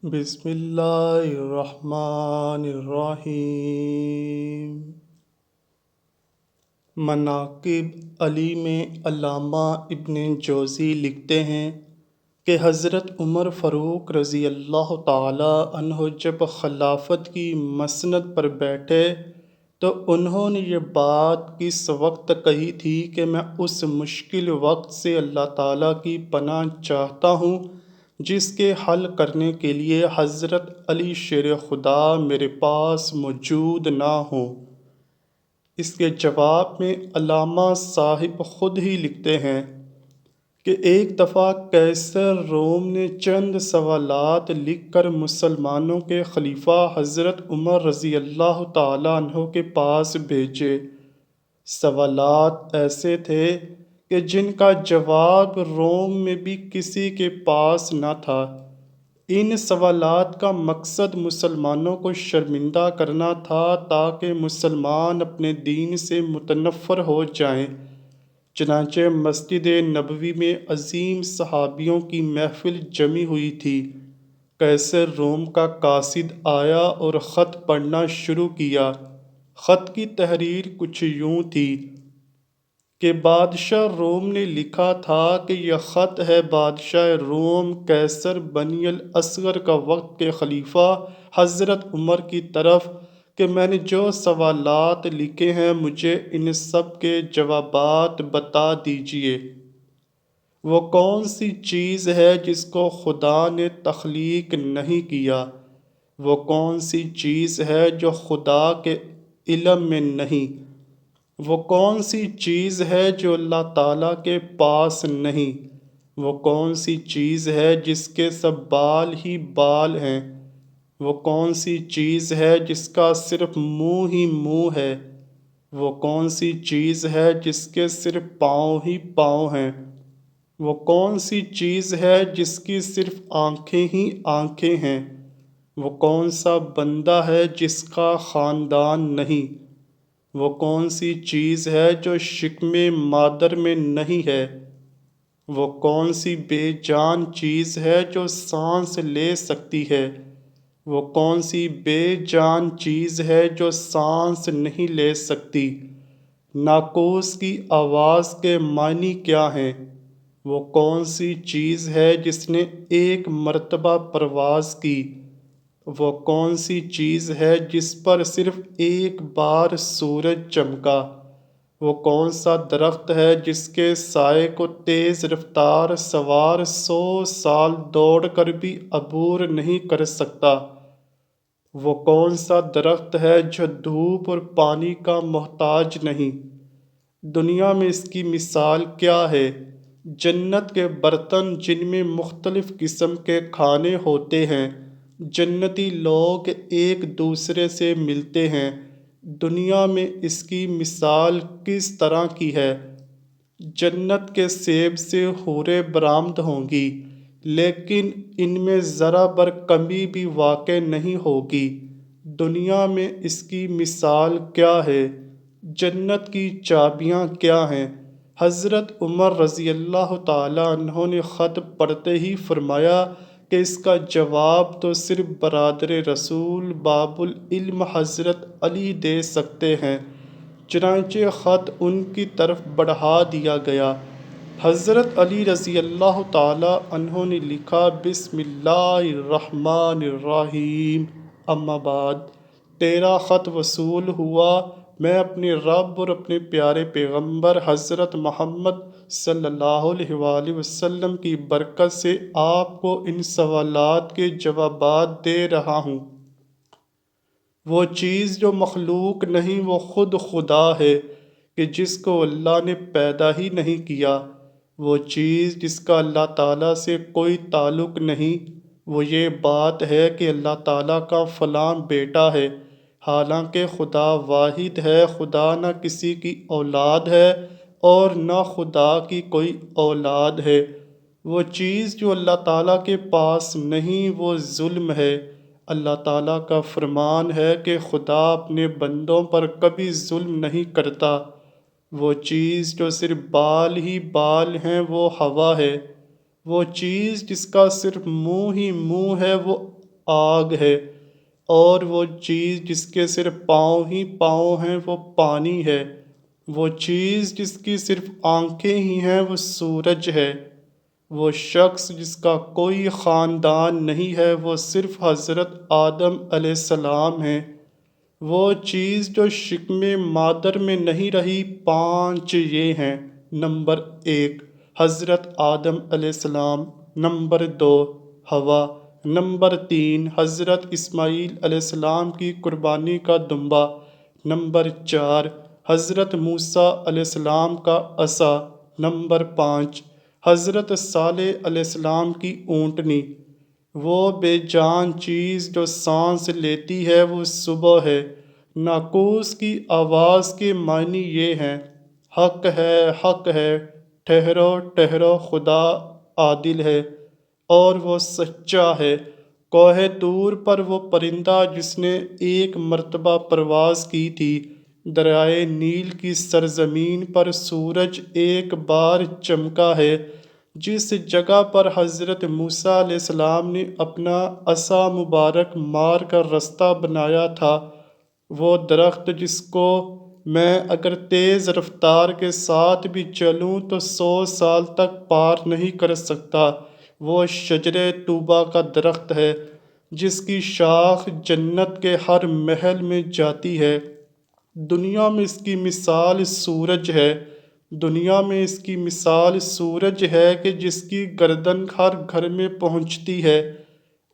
بسم اللہ الرحمن الرحیم۔ مناقب علی میں علامہ ابن جوزی لکھتے ہیں کہ حضرت عمر فاروق رضی اللہ تعالی عنہ جب خلافت کی مسند پر بیٹھے تو انہوں نے یہ بات کس وقت کہی تھی کہ میں اس مشکل وقت سے اللہ تعالیٰ کی پناہ چاہتا ہوں جس کے حل کرنے کے لیے حضرت علی شیر خدا میرے پاس موجود نہ ہوں۔ اس کے جواب میں علامہ صاحب خود ہی لکھتے ہیں کہ ایک دفعہ قیصر روم نے چند سوالات لکھ کر مسلمانوں کے خلیفہ حضرت عمر رضی اللہ تعالیٰ عنہ کے پاس بھیجے۔ سوالات ایسے تھے کہ جن کا جواب روم میں بھی کسی کے پاس نہ تھا۔ ان سوالات کا مقصد مسلمانوں کو شرمندہ کرنا تھا تاکہ مسلمان اپنے دین سے متنفر ہو جائیں۔ چنانچہ مسجد نبوی میں عظیم صحابیوں کی محفل جمی ہوئی تھی۔ قیصر روم کا قاصد آیا اور خط پڑھنا شروع کیا۔ خط کی تحریر کچھ یوں تھی کہ بادشاہ روم نے لکھا تھا کہ یہ خط ہے بادشاہ روم قیصر بنی الاصغر کا وقت کے خلیفہ حضرت عمر کی طرف کہ میں نے جو سوالات لکھے ہیں مجھے ان سب کے جوابات بتا دیجیے۔ وہ کون سی چیز ہے جس کو خدا نے تخلیق نہیں کیا؟ وہ کون سی چیز ہے جو خدا کے علم میں نہیں؟ وہ کون سی چیز ہے جو اللہ تعالیٰ کے پاس نہیں؟ وہ کون سی چیز ہے جس کے سب بال ہی بال ہیں؟ وہ کون سی چیز ہے جس کا صرف منہ ہی منہ ہے؟ وہ کون سی چیز ہے جس کے صرف پاؤں ہی پاؤں ہیں؟ وہ کون سی چیز ہے جس کی صرف آنکھیں ہی آنکھیں ہیں؟ وہ کون سا بندہ ہے جس کا خاندان نہیں؟ وہ کون سی چیز ہے جو شکم مادر میں نہیں ہے؟ وہ کون سی بے جان چیز ہے جو سانس لے سکتی ہے؟ وہ کون سی بے جان چیز ہے جو سانس نہیں لے سکتی؟ ناقوس کی آواز کے معنی کیا ہیں؟ وہ کون سی چیز ہے جس نے ایک مرتبہ پرواز کی؟ وہ کون سی چیز ہے جس پر صرف ایک بار سورج چمکا؟ وہ کون سا درخت ہے جس کے سائے کو تیز رفتار سوار 100 سال دوڑ کر بھی عبور نہیں کر سکتا؟ وہ کون سا درخت ہے جو دھوپ اور پانی کا محتاج نہیں؟ دنیا میں اس کی مثال کیا ہے؟ جنت کے برتن جن میں مختلف قسم کے کھانے ہوتے ہیں۔ جنتی لوگ ایک دوسرے سے ملتے ہیں۔ دنیا میں اس کی مثال کس طرح کی ہے؟ جنت کے سیب سے حوریں برآمد ہوں گی لیکن ان میں ذرا بر کمی بھی واقع نہیں ہوگی۔ دنیا میں اس کی مثال کیا ہے؟ جنت کی چابیاں کیا ہیں؟ حضرت عمر رضی اللہ تعالیٰ عنہ نے خط پڑھتے ہی فرمایا کہ اس کا جواب تو صرف برادر رسول باب العلم حضرت علی دے سکتے ہیں۔ چنانچہ خط ان کی طرف بڑھا دیا گیا۔ حضرت علی رضی اللہ تعالیٰ عنہ نے لکھا بسم اللہ الرحمن الرحیم اما بعد تیرا خط وصول ہوا۔ میں اپنے رب اور اپنے پیارے پیغمبر حضرت محمد صلی اللہ علیہ وآلہ وسلم کی برکت سے آپ کو ان سوالات کے جوابات دے رہا ہوں۔ وہ چیز جو مخلوق نہیں وہ خود خدا ہے کہ جس کو اللہ نے پیدا ہی نہیں کیا۔ وہ چیز جس کا اللہ تعالیٰ سے کوئی تعلق نہیں وہ یہ بات ہے کہ اللہ تعالیٰ کا فلاں بیٹا ہے، حالانکہ خدا واحد ہے۔ خدا نہ کسی کی اولاد ہے اور نہ خدا کی کوئی اولاد ہے۔ وہ چیز جو اللہ تعالیٰ کے پاس نہیں وہ ظلم ہے۔ اللہ تعالیٰ کا فرمان ہے کہ خدا اپنے بندوں پر کبھی ظلم نہیں کرتا۔ وہ چیز جو صرف بال ہی بال ہیں وہ ہوا ہے۔ وہ چیز جس کا صرف منہ ہی منہ ہے وہ آگ ہے، اور وہ چیز جس کے صرف پاؤں ہی پاؤں ہیں وہ پانی ہے، وہ چیز جس کی صرف آنکھیں ہی ہیں وہ سورج ہے، وہ شخص جس کا کوئی خاندان نہیں ہے وہ صرف حضرت آدم علیہ السلام ہیں، وہ چیز جو شکم مادر میں نہیں رہی پانچ یہ ہیں: نمبر ایک حضرت آدم علیہ السلام، نمبر دو ہوا، نمبر تین حضرت اسماعیل علیہ السلام کی قربانی کا دمبا، نمبر چار حضرت موسیٰ علیہ السلام کا عصا، نمبر پانچ حضرت صالح علیہ السلام کی اونٹنی۔ وہ بے جان چیز جو سانس لیتی ہے وہ صبح ہے۔ ناقوس کی آواز کے معنی یہ ہیں: حق ہے، ٹھہرو ٹھہرو، خدا عادل ہے اور وہ سچا ہے۔ کوہ طور پر وہ پرندہ جس نے ایک مرتبہ پرواز کی تھی، دریائے نیل کی سرزمین پر سورج ایک بار چمکا ہے، جس جگہ پر حضرت موسیٰ علیہ السلام نے اپنا عصا مبارک مار کر رستہ بنایا تھا، وہ درخت جس کو میں اگر تیز رفتار کے ساتھ بھی چلوں تو 100 سال تک پار نہیں کر سکتا، وہ شجر طوبہ کا درخت ہے جس کی شاخ جنت کے ہر محل میں جاتی ہے۔ دنیا میں اس کی مثال سورج ہے، دنیا میں اس کی مثال سورج ہے کہ جس کی گردن ہر گھر میں پہنچتی ہے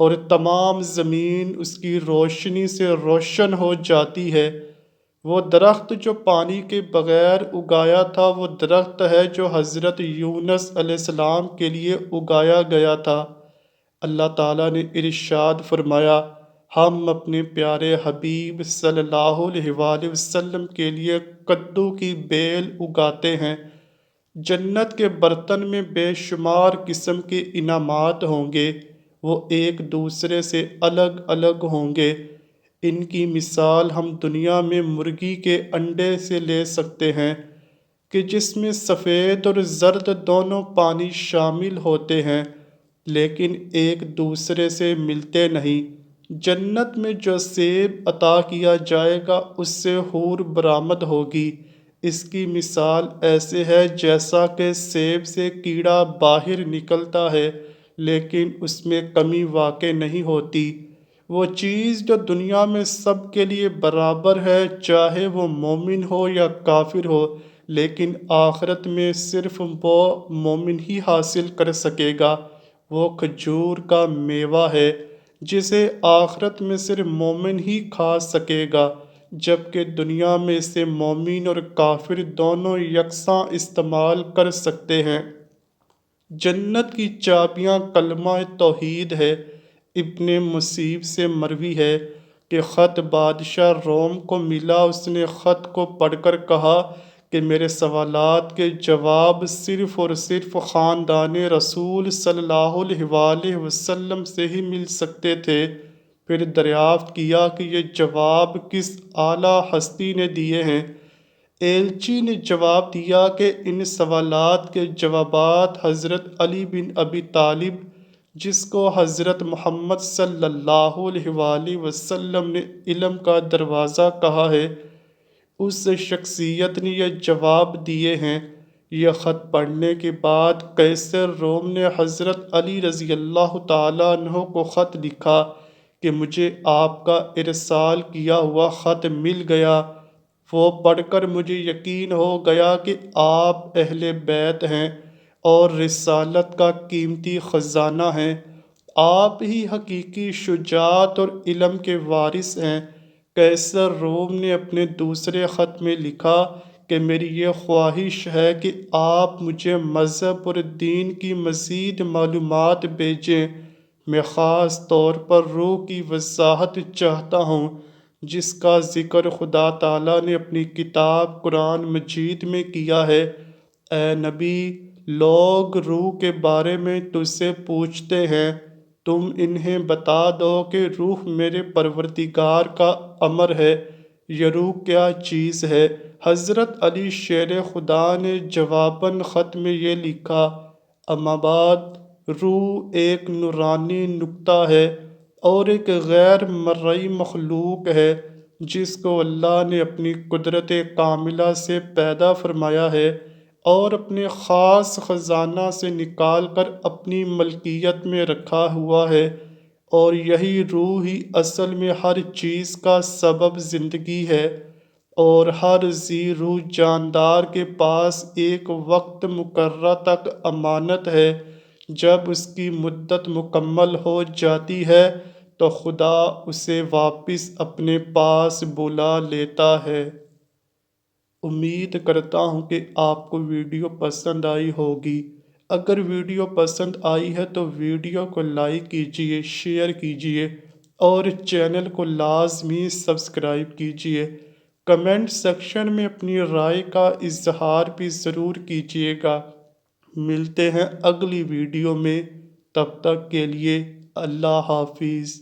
اور تمام زمین اس کی روشنی سے روشن ہو جاتی ہے۔ وہ درخت جو پانی کے بغیر اگایا تھا وہ درخت ہے جو حضرت یونس علیہ السلام کے لیے اگایا گیا تھا۔ اللہ تعالیٰ نے ارشاد فرمایا: ہم اپنے پیارے حبیب صلی اللہ علیہ وآلہ وسلم کے لیے کدو کی بیل اگاتے ہیں۔ جنت کے برتن میں بے شمار قسم کے انعامات ہوں گے، وہ ایک دوسرے سے الگ الگ ہوں گے۔ ان کی مثال ہم دنیا میں مرغی کے انڈے سے لے سکتے ہیں کہ جس میں سفید اور زرد دونوں پانی شامل ہوتے ہیں، لیکن ایک دوسرے سے ملتے نہیں۔ جنت میں جو سیب عطا کیا جائے گا اس سے حور برآمد ہوگی۔ اس کی مثال ایسے ہے جیسا کہ سیب سے کیڑا باہر نکلتا ہے لیکن اس میں کمی واقع نہیں ہوتی۔ وہ چیز جو دنیا میں سب کے لیے برابر ہے، چاہے وہ مومن ہو یا کافر ہو، لیکن آخرت میں صرف وہ مومن ہی حاصل کر سکے گا، وہ کھجور کا میوہ ہے جسے آخرت میں صرف مومن ہی کھا سکے گا، جبکہ دنیا میں اسے مومن اور کافر دونوں یکساں استعمال کر سکتے ہیں۔ جنت کی چابیاں کلمہ توحید ہے۔ ابن مصیب سے مروی ہے کہ خط بادشاہ روم کو ملا، اس نے خط کو پڑھ کر کہا کہ میرے سوالات کے جواب صرف اور صرف خاندان رسول صلی اللہ علیہ وآلہ وسلم سے ہی مل سکتے تھے۔ پھر دریافت کیا کہ یہ جواب کس اعلیٰ ہستی نے دیے ہیں؟ ایلچی نے جواب دیا کہ ان سوالات کے جوابات حضرت علی بن ابی طالب، جس کو حضرت محمد صلی اللہ علیہ وآلہ وسلم نے علم کا دروازہ کہا ہے، اس شخصیت نے یہ جواب دیے ہیں۔ یہ خط پڑھنے کے بعد قیصر روم نے حضرت علی رضی اللہ تعالیٰ عنہ کو خط لکھا کہ مجھے آپ کا ارسال کیا ہوا خط مل گیا۔ وہ پڑھ کر مجھے یقین ہو گیا کہ آپ اہل بیت ہیں اور رسالت کا قیمتی خزانہ ہیں، آپ ہی حقیقی شجاعت اور علم کے وارث ہیں۔ قیصر روم نے اپنے دوسرے خط میں لکھا کہ میری یہ خواہش ہے کہ آپ مجھے مذہب اور دین کی مزید معلومات بھیجیں۔ میں خاص طور پر روح کی وضاحت چاہتا ہوں جس کا ذکر خدا تعالیٰ نے اپنی کتاب قرآن مجید میں کیا ہے۔ اے نبی، لوگ روح کے بارے میں تجھ سے پوچھتے ہیں، تم انہیں بتا دو کہ روح میرے پروردگار کا امر ہے۔ یہ روح کیا چیز ہے؟ حضرت علی شیر خدا نے جواباً خط میں یہ لکھا: اما بعد، روح ایک نورانی نقطہ ہے اور ایک غیر مرئی مخلوق ہے جس کو اللہ نے اپنی قدرت کاملہ سے پیدا فرمایا ہے اور اپنے خاص خزانہ سے نکال کر اپنی ملکیت میں رکھا ہوا ہے، اور یہی روح ہی اصل میں ہر چیز کا سبب زندگی ہے، اور ہر ذی روح جاندار کے پاس ایک وقت مقررہ تک امانت ہے۔ جب اس کی مدت مکمل ہو جاتی ہے تو خدا اسے واپس اپنے پاس بلا لیتا ہے۔ امید کرتا ہوں کہ آپ کو ویڈیو پسند آئی ہوگی۔ اگر ویڈیو پسند آئی ہے تو ویڈیو کو لائک کیجئے، شیئر کیجئے اور چینل کو لازمی سبسکرائب کیجئے۔ کمنٹ سیکشن میں اپنی رائے کا اظہار بھی ضرور کیجئے گا۔ ملتے ہیں اگلی ویڈیو میں، تب تک کے لیے اللہ حافظ۔